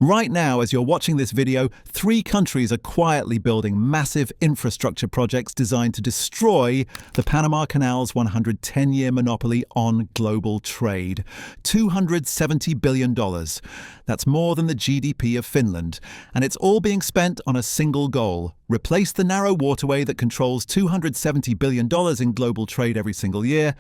Right now, as you're watching this video, 3 countries are quietly building massive infrastructure projects designed to destroy the Panama Canal's 110-year monopoly on global trade. $270 billion. That's more than the GDP of Finland. And it's all being spent on a single goal: replace the narrow waterway that controls $270 billion in global trade every single year.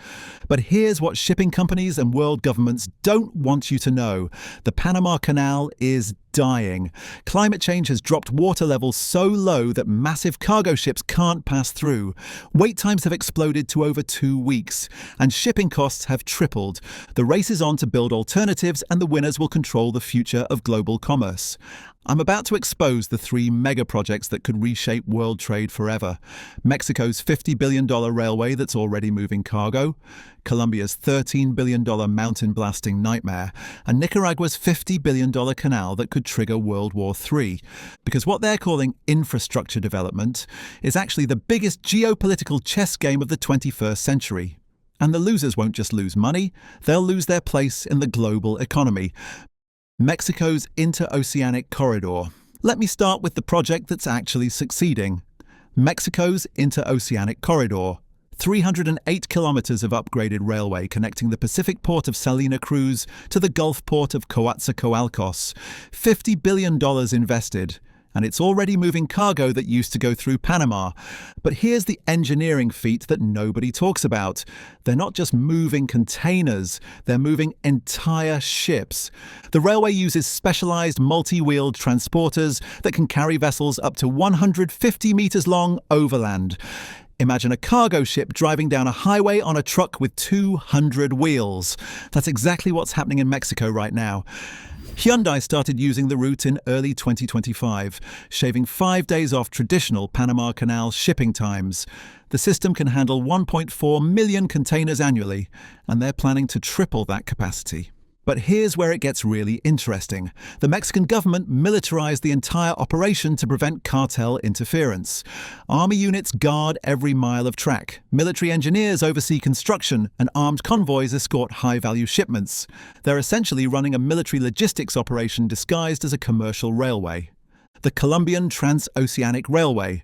But here's what shipping companies and world governments don't want you to know. The Panama Canal is dying. Climate change has dropped water levels so low that massive cargo ships can't pass through. Wait times have exploded to over 2 weeks, and shipping costs have tripled. The race is on to build alternatives, and the winners will control the future of global commerce. I'm about to expose the 3 mega projects that could reshape world trade forever. Mexico's $50 billion railway that's already moving cargo, Colombia's $13 billion mountain blasting nightmare, and Nicaragua's $50 billion canal that could trigger World War III. Because what they're calling infrastructure development is actually the biggest geopolitical chess game of the 21st century. And the losers won't just lose money, they'll lose their place in the global economy. Mexico's interoceanic corridor. Let me start with the project that's actually succeeding. Mexico's interoceanic corridor. 308 kilometers of upgraded railway connecting the Pacific port of Salina Cruz to the Gulf port of Coatzacoalcos. $50 billion invested. And it's already moving cargo that used to go through Panama. But here's the engineering feat that nobody talks about. They're not just moving containers, they're moving entire ships. The railway uses specialized multi-wheeled transporters that can carry vessels up to 150 meters long overland. Imagine a cargo ship driving down a highway on a truck with 200 wheels. That's exactly what's happening in Mexico right now. Hyundai started using the route in early 2025, shaving 5 days off traditional Panama Canal shipping times. The system can handle 1.4 million containers annually, and they're planning to triple that capacity. But here's where it gets really interesting. The Mexican government militarized the entire operation to prevent cartel interference. Army units guard every mile of track. Military engineers oversee construction, and armed convoys escort high-value shipments. They're essentially running a military logistics operation disguised as a commercial railway. The Colombian Transoceanic Railway.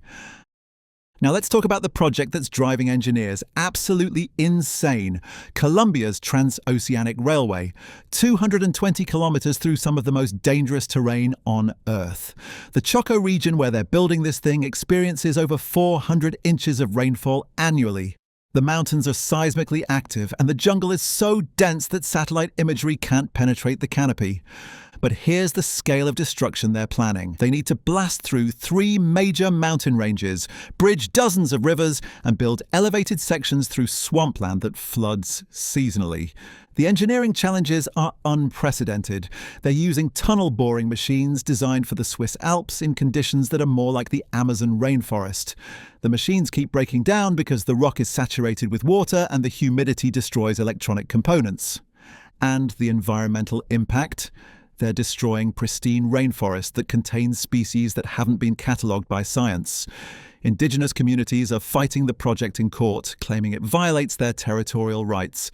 Now let's talk about the project that's driving engineers absolutely insane. Colombia's Transoceanic Railway. 220 kilometers through some of the most dangerous terrain on Earth. The Choco region where they're building this thing experiences over 400 inches of rainfall annually. The mountains are seismically active, and the jungle is so dense that satellite imagery can't penetrate the canopy. But here's the scale of destruction they're planning. They need to blast through 3 major mountain ranges, bridge dozens of rivers, and build elevated sections through swampland that floods seasonally. The engineering challenges are unprecedented. They're using tunnel boring machines designed for the Swiss Alps in conditions that are more like the Amazon rainforest. The machines keep breaking down because the rock is saturated with water and the humidity destroys electronic components. And the environmental impact? They're destroying pristine rainforest that contains species that haven't been catalogued by science. Indigenous communities are fighting the project in court, claiming it violates their territorial rights.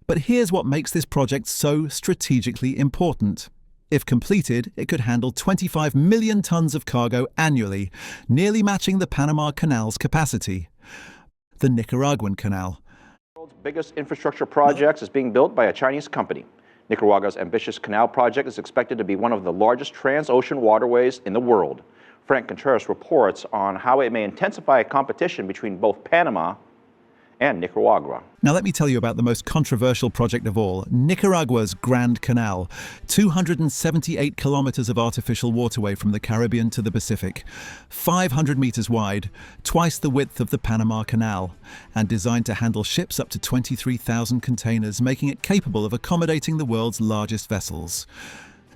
But here's what makes this project so strategically important. If completed, it could handle 25 million tons of cargo annually, nearly matching the Panama Canal's capacity. The Nicaraguan Canal. The world's biggest infrastructure project is being built by a Chinese company. Nicaragua's ambitious canal project is expected to be one of the largest trans-ocean waterways in the world. Frank Contreras reports on how it may intensify competition between both Panama and Nicaragua. Now let me tell you about the most controversial project of all, Nicaragua's Grand Canal. 278 kilometers of artificial waterway from the Caribbean to the Pacific. 500 meters wide, twice the width of the Panama Canal, and designed to handle ships up to 23,000 containers, making it capable of accommodating the world's largest vessels.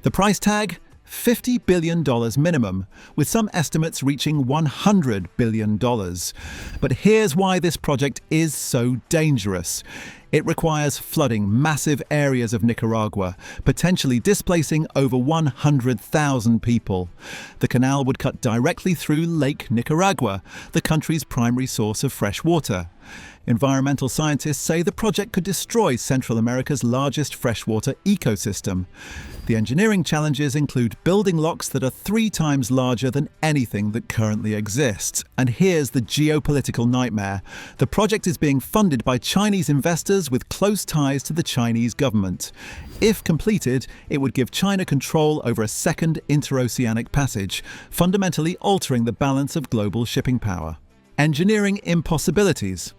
The price tag? $50 billion minimum, with some estimates reaching $100 billion. But here's why this project is so dangerous. It requires flooding massive areas of Nicaragua, potentially displacing over 100,000 people. The canal would cut directly through Lake Nicaragua, the country's primary source of fresh water. Environmental scientists say the project could destroy Central America's largest freshwater ecosystem. The engineering challenges include building locks that are 3 times larger than anything that currently exists. And here's the geopolitical nightmare. The project is being funded by Chinese investors with close ties to the Chinese government. If completed, it would give China control over a second interoceanic passage, fundamentally altering the balance of global shipping power. Engineering impossibilities.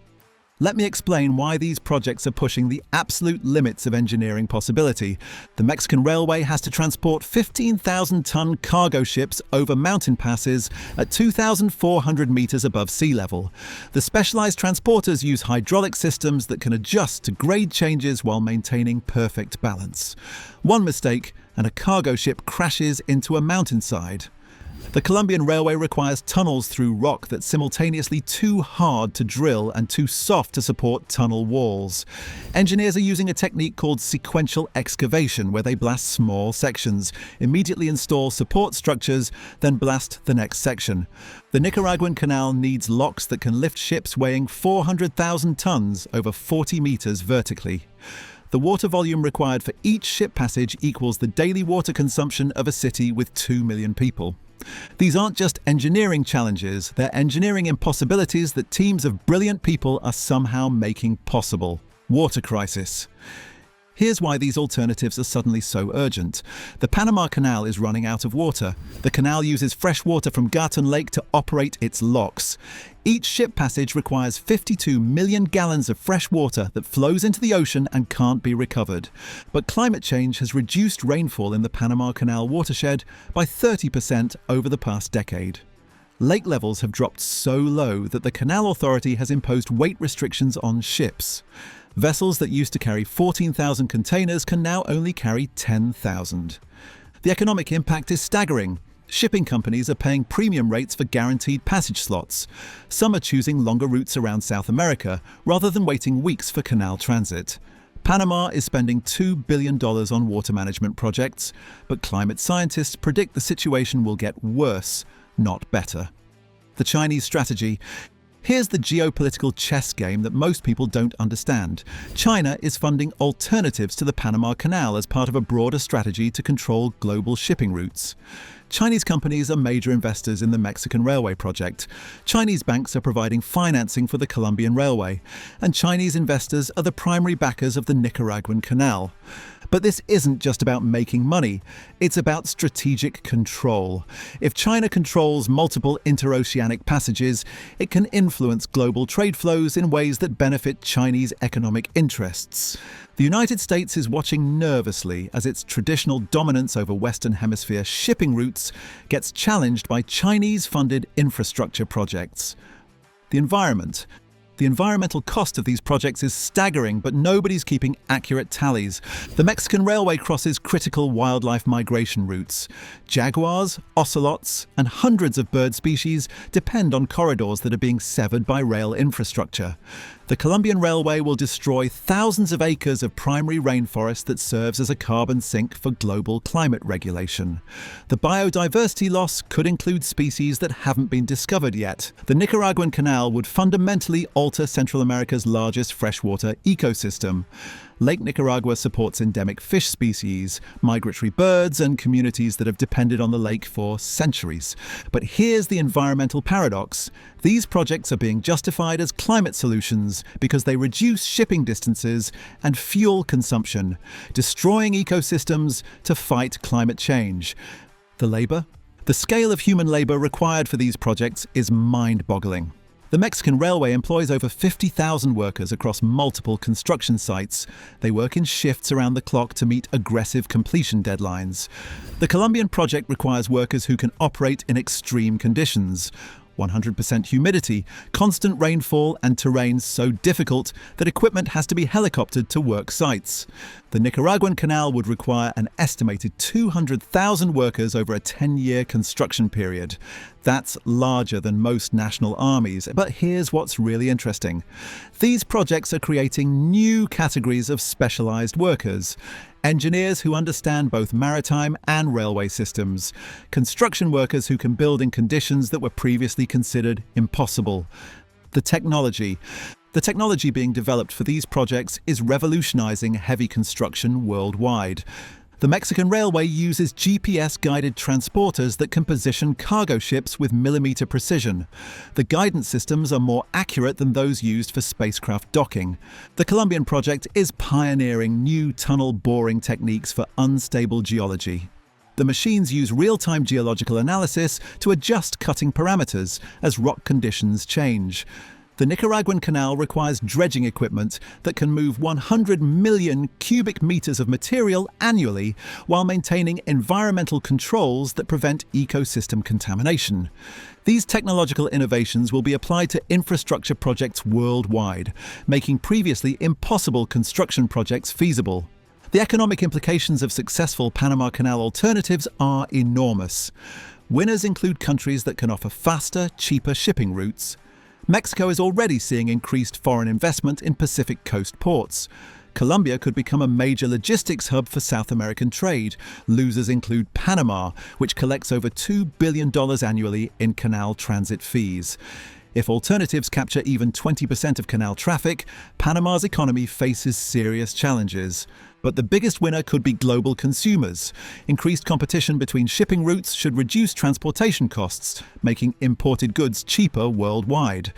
Let me explain why these projects are pushing the absolute limits of engineering possibility. The Mexican railway has to transport 15,000-ton cargo ships over mountain passes at 2,400 meters above sea level. The specialized transporters use hydraulic systems that can adjust to grade changes while maintaining perfect balance. One mistake, and a cargo ship crashes into a mountainside. The Colombian railway requires tunnels through rock that's simultaneously too hard to drill and too soft to support tunnel walls. Engineers are using a technique called sequential excavation, where they blast small sections, immediately install support structures, then blast the next section. The Nicaraguan canal needs locks that can lift ships weighing 400,000 tons over 40 meters vertically. The water volume required for each ship passage equals the daily water consumption of a city with 2 million people. These aren't just engineering challenges, they're engineering impossibilities that teams of brilliant people are somehow making possible. Water crisis. Here's why these alternatives are suddenly so urgent. The Panama Canal is running out of water. The canal uses fresh water from Gatun Lake to operate its locks. Each ship passage requires 52 million gallons of fresh water that flows into the ocean and can't be recovered. But climate change has reduced rainfall in the Panama Canal watershed by 30% over the past decade. Lake levels have dropped so low that the Canal Authority has imposed weight restrictions on ships. Vessels that used to carry 14,000 containers can now only carry 10,000. The economic impact is staggering. Shipping companies are paying premium rates for guaranteed passage slots. Some are choosing longer routes around South America rather than waiting weeks for canal transit. Panama is spending $2 billion on water management projects, but climate scientists predict the situation will get worse, not better. The Chinese strategy. Here's the geopolitical chess game that most people don't understand. China is funding alternatives to the Panama Canal as part of a broader strategy to control global shipping routes. Chinese companies are major investors in the Mexican railway project. Chinese banks are providing financing for the Colombian railway. And Chinese investors are the primary backers of the Nicaraguan canal. But this isn't just about making money, it's about strategic control. If China controls multiple interoceanic passages, it can influence global trade flows in ways that benefit Chinese economic interests. The United States is watching nervously as its traditional dominance over Western Hemisphere shipping routes gets challenged by Chinese-funded infrastructure projects. The environment. The environmental cost of these projects is staggering, but nobody's keeping accurate tallies. The Mexican railway crosses critical wildlife migration routes. Jaguars, ocelots, and hundreds of bird species depend on corridors that are being severed by rail infrastructure. The Colombian railway will destroy thousands of acres of primary rainforest that serves as a carbon sink for global climate regulation. The biodiversity loss could include species that haven't been discovered yet. The Nicaraguan canal would fundamentally alter Central America's largest freshwater ecosystem. Lake Nicaragua supports endemic fish species, migratory birds, and communities that have depended on the lake for centuries. But here's the environmental paradox. These projects are being justified as climate solutions because they reduce shipping distances and fuel consumption, destroying ecosystems to fight climate change. The labor? The scale of human labor required for these projects is mind-boggling. The Mexican railway employs over 50,000 workers across multiple construction sites. They work in shifts around the clock to meet aggressive completion deadlines. The Colombian project requires workers who can operate in extreme conditions. 100% humidity, constant rainfall, and terrain so difficult that equipment has to be helicoptered to work sites. The Nicaraguan canal would require an estimated 200,000 workers over a 10-year construction period. That's larger than most national armies. But here's what's really interesting. These projects are creating new categories of specialized workers. Engineers who understand both maritime and railway systems. Construction workers who can build in conditions that were previously considered impossible. The technology. The technology being developed for these projects is revolutionizing heavy construction worldwide. The Mexican railway uses GPS-guided transporters that can position cargo ships with millimeter precision. The guidance systems are more accurate than those used for spacecraft docking. The Colombian project is pioneering new tunnel boring techniques for unstable geology. The machines use real-time geological analysis to adjust cutting parameters as rock conditions change. The Nicaraguan canal requires dredging equipment that can move 100 million cubic meters of material annually while maintaining environmental controls that prevent ecosystem contamination. These technological innovations will be applied to infrastructure projects worldwide, making previously impossible construction projects feasible. The economic implications of successful Panama Canal alternatives are enormous. Winners include countries that can offer faster, cheaper shipping routes. Mexico is already seeing increased foreign investment in Pacific coast ports. Colombia could become a major logistics hub for South American trade. Losers include Panama, which collects over $2 billion annually in canal transit fees. If alternatives capture even 20% of canal traffic, Panama's economy faces serious challenges. But the biggest winner could be global consumers. Increased competition between shipping routes should reduce transportation costs, making imported goods cheaper worldwide.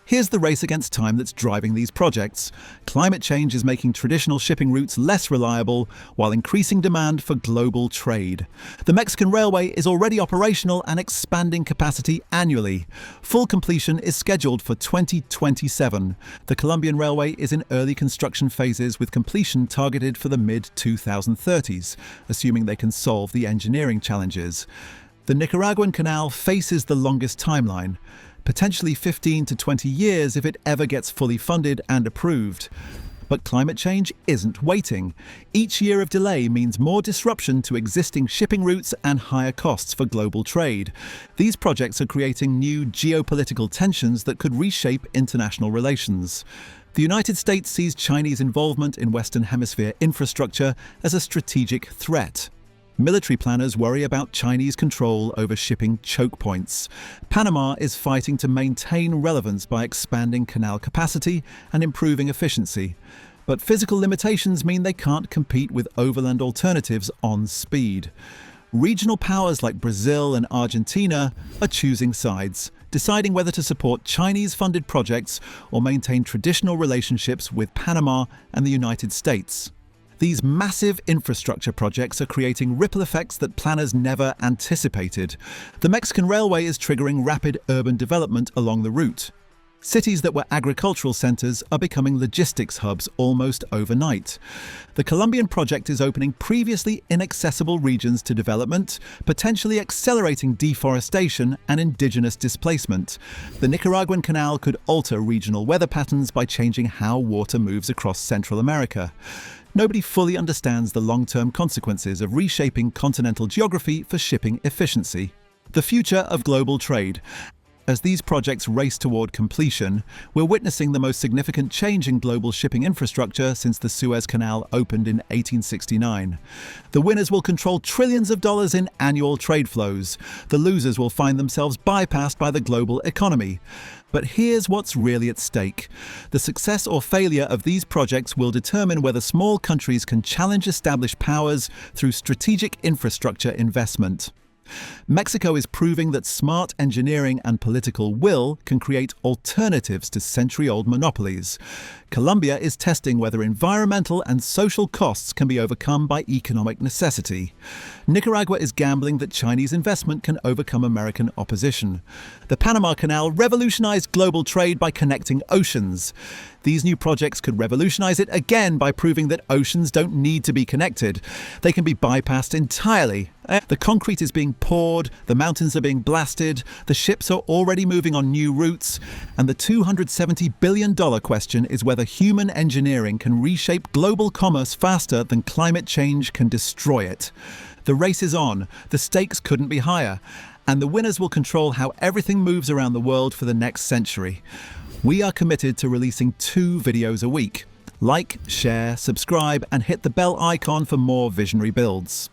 Here's the race against time that's driving these projects. Climate change is making traditional shipping routes less reliable, while increasing demand for global trade. The Mexican railway is already operational and expanding capacity annually. Full completion is scheduled for 2027. The Colombian railway is in early construction phases with completion targeted for the mid-2030s, assuming they can solve the engineering challenges. The Nicaraguan canal faces the longest timeline, potentially 15 to 20 years if it ever gets fully funded and approved. But climate change isn't waiting. Each year of delay means more disruption to existing shipping routes and higher costs for global trade. These projects are creating new geopolitical tensions that could reshape international relations. The United States sees Chinese involvement in Western Hemisphere infrastructure as a strategic threat. Military planners worry about Chinese control over shipping choke points. Panama is fighting to maintain relevance by expanding canal capacity and improving efficiency. But physical limitations mean they can't compete with overland alternatives on speed. Regional powers like Brazil and Argentina are choosing sides, deciding whether to support Chinese-funded projects or maintain traditional relationships with Panama and the United States. These massive infrastructure projects are creating ripple effects that planners never anticipated. The Mexican railway is triggering rapid urban development along the route. Cities that were agricultural centers are becoming logistics hubs almost overnight. The Colombian project is opening previously inaccessible regions to development, potentially accelerating deforestation and indigenous displacement. The Nicaraguan canal could alter regional weather patterns by changing how water moves across Central America. Nobody fully understands the long-term consequences of reshaping continental geography for shipping efficiency. The future of global trade. As these projects race toward completion, we're witnessing the most significant change in global shipping infrastructure since the Suez Canal opened in 1869. The winners will control trillions of dollars in annual trade flows. The losers will find themselves bypassed by the global economy. But here's what's really at stake. The success or failure of these projects will determine whether small countries can challenge established powers through strategic infrastructure investment. Mexico is proving that smart engineering and political will can create alternatives to century-old monopolies. Colombia is testing whether environmental and social costs can be overcome by economic necessity. Nicaragua is gambling that Chinese investment can overcome American opposition. The Panama Canal revolutionized global trade by connecting oceans. These new projects could revolutionize it again by proving that oceans don't need to be connected. They can be bypassed entirely. The concrete is being poured, the mountains are being blasted, the ships are already moving on new routes, and the $270 billion question is whether human engineering can reshape global commerce faster than climate change can destroy it. The race is on, the stakes couldn't be higher, and the winners will control how everything moves around the world for the next century. We are committed to releasing 2 videos a week. Like, share, subscribe, and hit the bell icon for more visionary builds.